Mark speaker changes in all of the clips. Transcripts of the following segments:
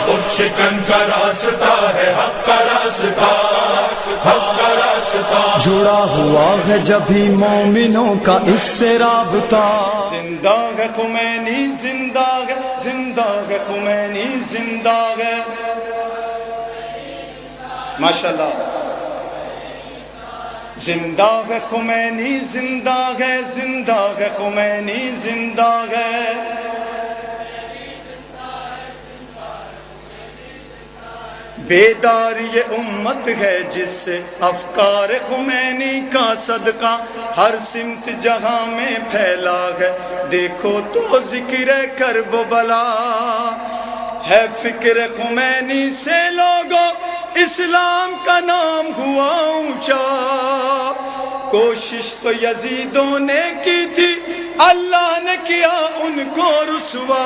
Speaker 1: شکن کا راستہ ہے حق کا راستہ، حق کا راستہ،
Speaker 2: جڑا ہوا ہے جبھی مومنوں کا اس سے رابطہ۔
Speaker 3: زندہ ہے خمینی، زندہ ہے، زندہ ہے خمینی، زندہ ہے، ماشاءاللہ۔ زندہ ہے خمینی، زندہ ہے، زندہ ہے خمینی، زندہ ہے۔ بیدار یہ امت ہے جس سے افکار خمینی کا صدقہ ہر سمت جہاں میں پھیلا ہے، دیکھو تو ذکر کرب و بلا ہے، فکر خمینی سے لوگوں اسلام کا نام ہوا اونچا۔ کوشش تو یزیدوں نے کی تھی، اللہ نے کیا ان کو رسوا۔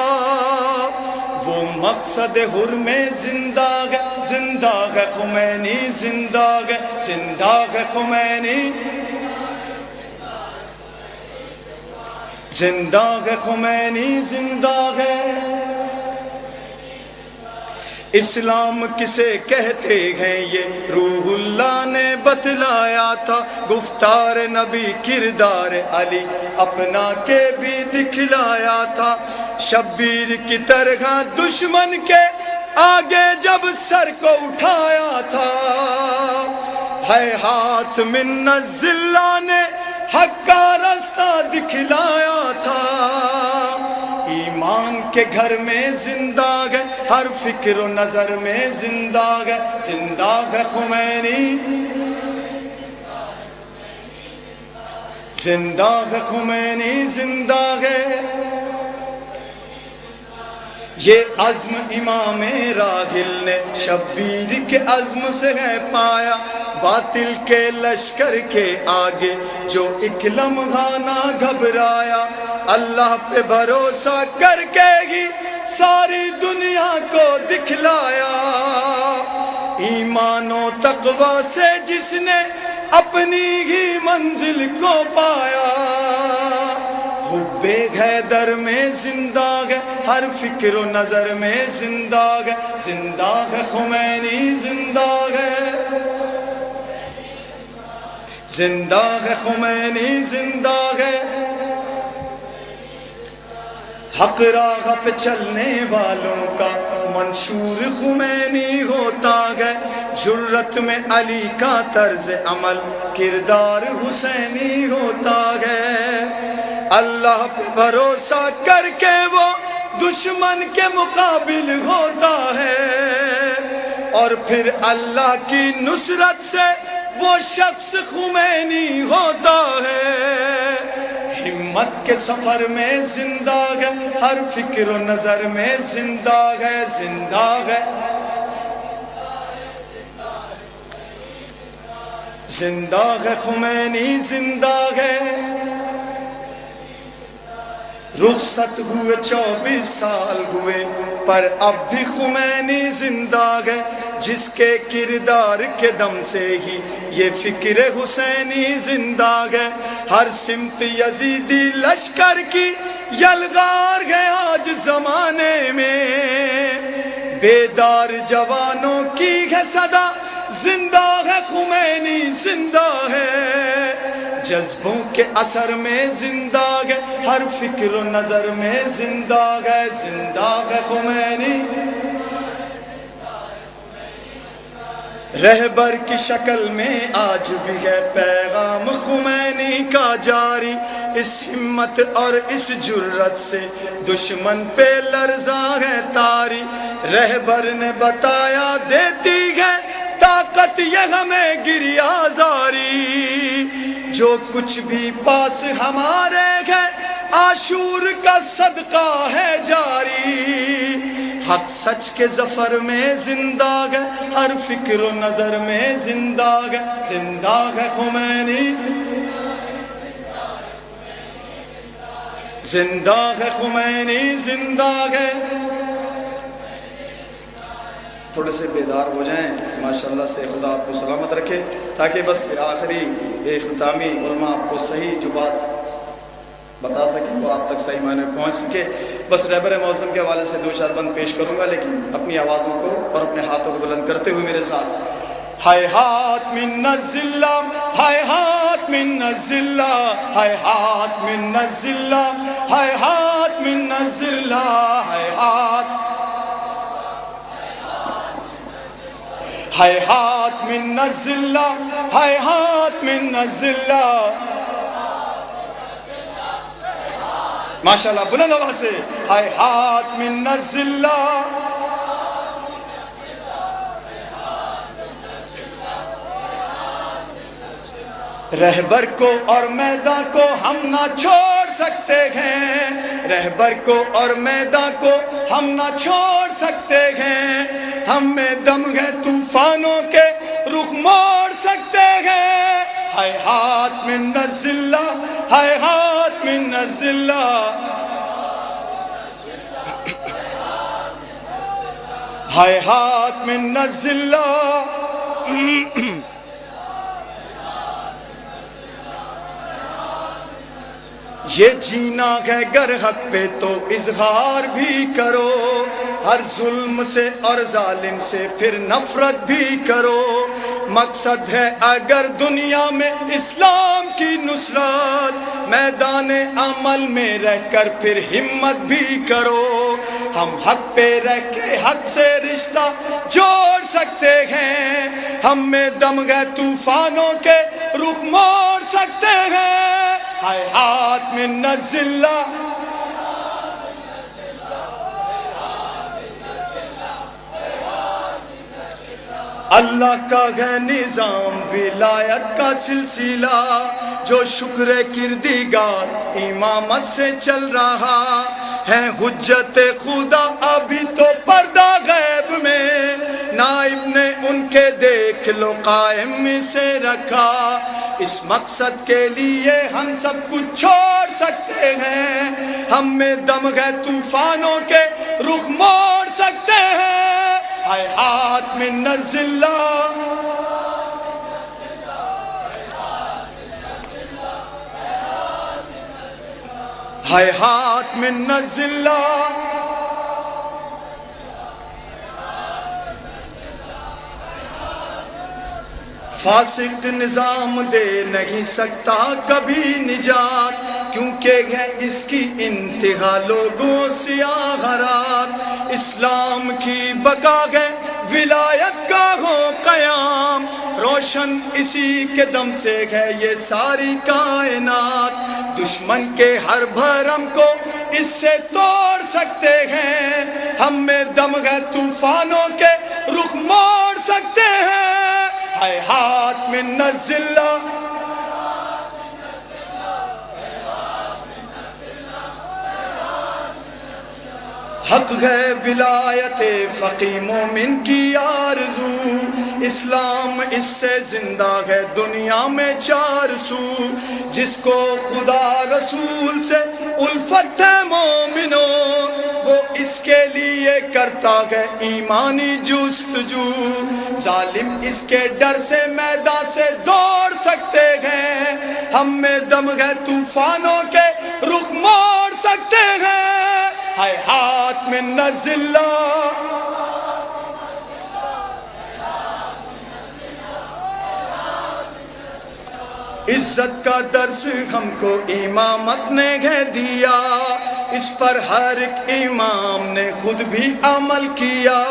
Speaker 3: وہ مقصد حر میں زندہ ہے، زندہ ہے خمینی، زندہ ہے، زندہ ہے خمینی، زندہ ہے خمینی، زندہ ہے۔ اسلام کسے کہتے ہیں یہ روح اللہ نے بتلایا تھا، گفتار نبی کردار علی اپنا کے بھی دکھلایا تھا۔ شبیر کی طرح دشمن کے آگے جب سر کو اٹھایا تھا، ہے ہاتھ من الذلہ نے حق کا راستہ دکھلایا تھا۔ ایمان کے گھر میں زندہ ہے، ہر فکر و نظر میں زندہ ہے، زندہ ہے خمینی، زندہ ہے خمینی، زندہ ہے۔ یہ عزم امام راحل نے شبیر کے عزم سے ہے پایا، باطل کے لشکر کے آگے جو ایک لمحہ نہ گھبرایا، اللہ پہ بھروسہ کر کے ہی ساری دنیا کو دکھلایا۔ ایمان و تقوی سے جس نے اپنی ہی منزل کو پایا، حب حیدر میں زندہ ہے، ہر فکر و نظر میں زندہ ہے، زندہ ہے خمینی، زندہ ہے، زندہ ہے خمینی، زندہ ہے۔ حق راہ پہ چلنے والوں کا منشور خمینی ہوتا ہے، جرت میں علی کا طرز عمل کردار حسینی ہوتا ہے۔ اللہ پہ بھروسہ کر کے وہ دشمن کے مقابل ہوتا ہے، اور پھر اللہ کی نصرت سے وہ شخص خمینی ہوتا ہے۔ ہمت کے سفر میں زندہ ہے، ہر فکر و نظر میں زندہ ہے، زندہ ہے، زندہ ہے خمینی، زندہ ہے۔ رخصت ہوئے 24 سال ہوئے پر اب بھی خمینی زندہ ہے، جس کے کردار کے دم سے ہی یہ فکر حسینی زندہ ہے۔ ہر سمت یزیدی لشکر کی یلغار ہے آج زمانے میں، بیدار جوانوں کی ہے صدا، زندہ ہے خمینی، زندہ ہے۔ جذبوں کے اثر میں زندہ ہے، ہر فکر و نظر میں زندہ ہے، زندہ ہے خمینی۔ رہبر کی شکل میں آج بھی ہے پیغام خمینی کا جاری، اس ہمت اور اس جرت سے دشمن پہ لرزاں ہے تاری۔ رہبر نے بتایا دیتی ہے طاقت یہ ہمیں گریہ زاری، جو کچھ بھی پاس ہمارے ہے عاشور کا صدقہ ہے جاری۔ حق سچ کے ظفر میں زندہ ہے، ہر فکر و نظر میں زندہ ہے، زندہ ہے خمینی، زندہ ہے خمینی، زندہ ہے۔ تھوڑے سے بیدار ہو جائیں ماشاءاللہ سے، خدا آپ کو سلامت رکھے، تاکہ بس آخری اختتامی علماء آپ کو صحیح جو بات بتا سکیں وہ آپ تک صحیح معنی میں پہنچ سکے۔ بس رہبر معظم کے حوالے سے 2 چار بند پیش کروں گا، لیکن اپنی آوازوں کو اور اپنے ہاتھوں کو بلند کرتے ہوئے میرے ساتھ ہائے ہاتھ من الذلہ، ہائے ہاتھ من الذلہ، ہائے ہاتھ من الذلہ، ہائے ہاتھ من الذلہ، ہائے ہاتھ، ہائے ہاتھ من الذلہ، ہائے ہاتھ من الذلہ، ماشاءاللہ بلند آواز سے ہائے ہاتھ من الذلہ، رہبر کو اور میدان کو ہم نہ چھوڑ سکتے ہیں، رہبر کو اور میدان کو ہم نہ چھوڑ سکتے ہیں، ہم میں دم ہے طوفانوں کے رخ موڑ سکتے ہیں، ہائے ہاتھ من الذلہ، ہائے ہاتھ من الذلہ، ہائے ہاتھ من الذلہ، یہ جینا ہے گر حق پہ تو اظہار بھی کرو، ہر ظلم سے اور ظالم سے پھر نفرت بھی کرو، مقصد ہے اگر دنیا میں اسلام کی نصرت، میدان عمل میں رہ کر پھر ہمت بھی کرو، ہم حق پہ رہ کے حق سے رشتہ جوڑ سکتے ہیں، ہم میں دم ہے طوفانوں کے رخ موڑ سکتے ہیں، ہائے ہاتھ من الذلہ، اللہ کا ہے نظام ولایت کا سلسلہ، جو شکر کردگار امامت سے چل رہا ہے، حجت خدا ابھی تو پردہ غیب میں، نائب نے ان کے دیکھ لو قائم سے رکھا، اس مقصد کے لیے ہم سب کچھ چھوڑ سکتے ہیں، ہم میں دم ہے طوفانوں کے رخ موڑ سکتے ہیں، ہائے ہاتھ من الذلہ، ہائے ہاتھ من الذلہ، فاسق نظام دے نہیں سکتا کبھی نجات، کیونکہ ہے اس کی انتہا لوگوں سیاہ رات، اسلام کی بقا ہے ولایت کا ہو قیام، روشن اسی کے دم سے ہے یہ ساری کائنات، دشمن کے ہر بھرم کو اس سے توڑ سکتے ہیں، ہم میں دم ہے طوفانوں کے رخ موڑ سکتے ہیں، ہائے ہاتھ من الذلہ، حق ہے ولایت فقی مومن کی آرزو، اسلام اس سے زندہ ہے دنیا میں 4 سو، جس کو خدا رسول سے الفت ہے مومنو، وہ اس کے لیے کرتا ہے ایمانی جستجو، ظالم اس کے ڈر سے میدان سے دوڑ سکتے ہیں، ہم میں دم ہے طوفانوں کے رخ موڑ سکتے ہیں، ہائے ہاتھ من الذلہ، عزت کا درس ہم کو امامت نے ہے دیا، اس پر ہر ایک امام نے خود بھی عمل کیا،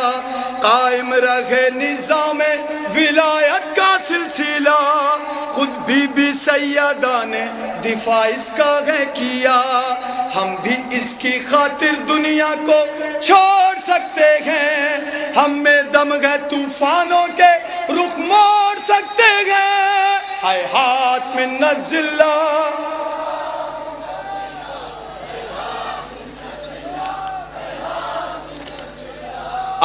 Speaker 3: قائم رہے نظام ولایت کا سلسلہ، خود بھی سیدہ نے دفاع اس کا ہے کیا، ہم بھی اس کی خاطر دنیا کو چھوڑ سکتے ہیں، ہم میں دم ہے طوفانوں کے رخ موڑ سکتے ہیں، ہائے ہاتھ من الذلہ،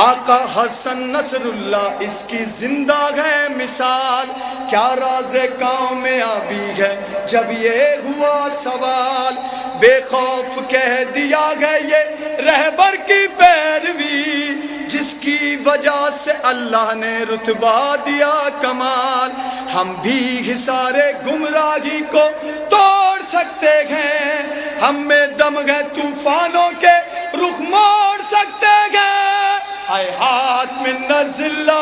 Speaker 3: آقا حسن نصر اللہ اس کی زندہ ہے مثال، کیا راز کامیابی ہے جب یہ ہوا سوال، بے خوف کہہ دیا ہے یہ رہبر کی پیروی، جس کی وجہ سے اللہ نے رتبہ دیا کمال، ہم بھی حصار گمراہی کو توڑ سکتے ہیں، ہم میں دم ہے طوفانوں کے رخ موڑ سکتے ہیں، اے ہاتھ میں نزلہ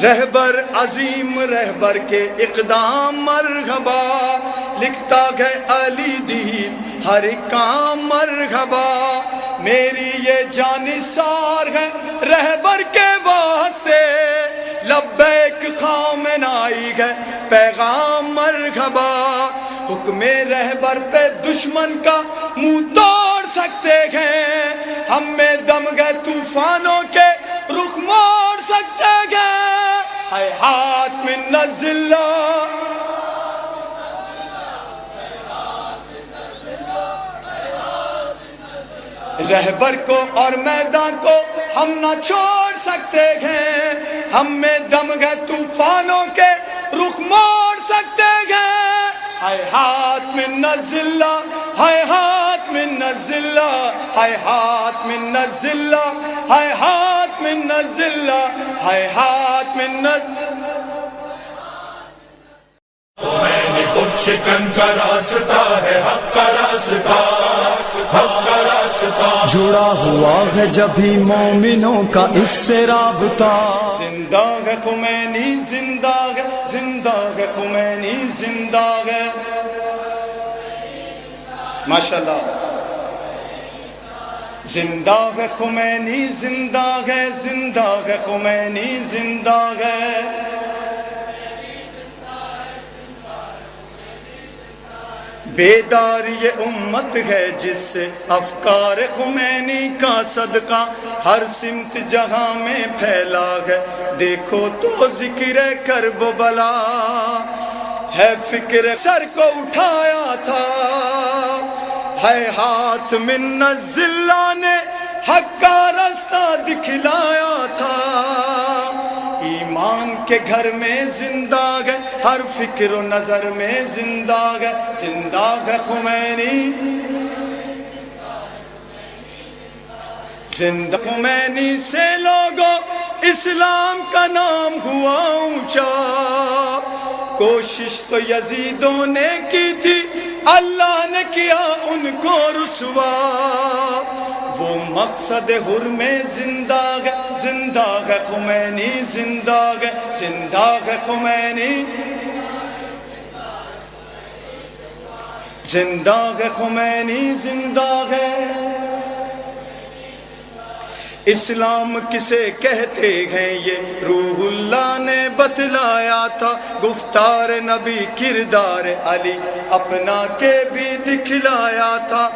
Speaker 3: رہبر عظیم رہبر کے اقدام مرحبا، لکھتا ہے علی دی ہر ایک کام مرحبا، میری یہ جانثار ہے رہبر کے واسطے، لبیک خامنائی ہے پیغام مرحبا، حکم رہبر پہ دشمن کا منہ توڑ سکتے ہیں، ہم میں دم گئے طوفانوں کے رخ موڑ سکتے ہیں، اے ہاتھ میں نزلہ رہبر کو اور میدان کو ہم نہ چھوڑ سکتے ہیں، ہم میں دم گئے طوفانوں کے رخ موڑ سکتے ہیں، اے ہاتھ میں نزلہ، اے ہاتھ میں نزلہ، اے ہاتھ میں نزلہ، اے ہاتھ میں نزلہ، اے ہاتھ میں نزلہ۔
Speaker 1: میں نے کچھ شکن کا راستہ ہے، حق کا راستہ، حق کا راستہ،
Speaker 2: جڑا ہوا ہے جبھی مومنوں کا اس سے رابطہ،
Speaker 3: زندہ ہے خمینی زندہ ہے، زندہ ہے خمینی زندہ ہے، ماشاءاللہ، زندہ ہے خمینی زندہ ہے، زندہ ہے خمینی زندہ ہے، بیداری یہ امت ہے جس سے افکار خمینی کا صدقہ ہر سمت جہاں میں پھیلا ہے، دیکھو تو ذکر کرب و بلا ہے، فکر سر کو اٹھایا تھا، ہے ہاتھ من الذلہ نے حق کا راستہ دکھلایا تھا، ایمان کے گھر میں زندہ ہے، ہر فکر و نظر میں زندہ ہے، زندہ ہے خمینی، زندہ خمینی سے لوگوں اسلام کا نام ہوا اونچا، کوشش تو یزیدوں نے کی تھی، اللہ نے کیا ان کو رسوا، وہ مقصد حر میں زندہ ہے، زندہ ہے خمینی زندہ ہے، زندہ ہے خمینی، زندہ ہے خمینی زندہ ہے، اسلام کسے کہتے ہیں یہ روح اللہ نے بتلایا تھا، گفتار نبی کردار علی اپنا کے بھی دکھلایا تھا،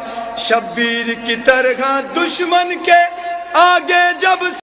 Speaker 3: شبیر کی طرح دشمن کے آگے جب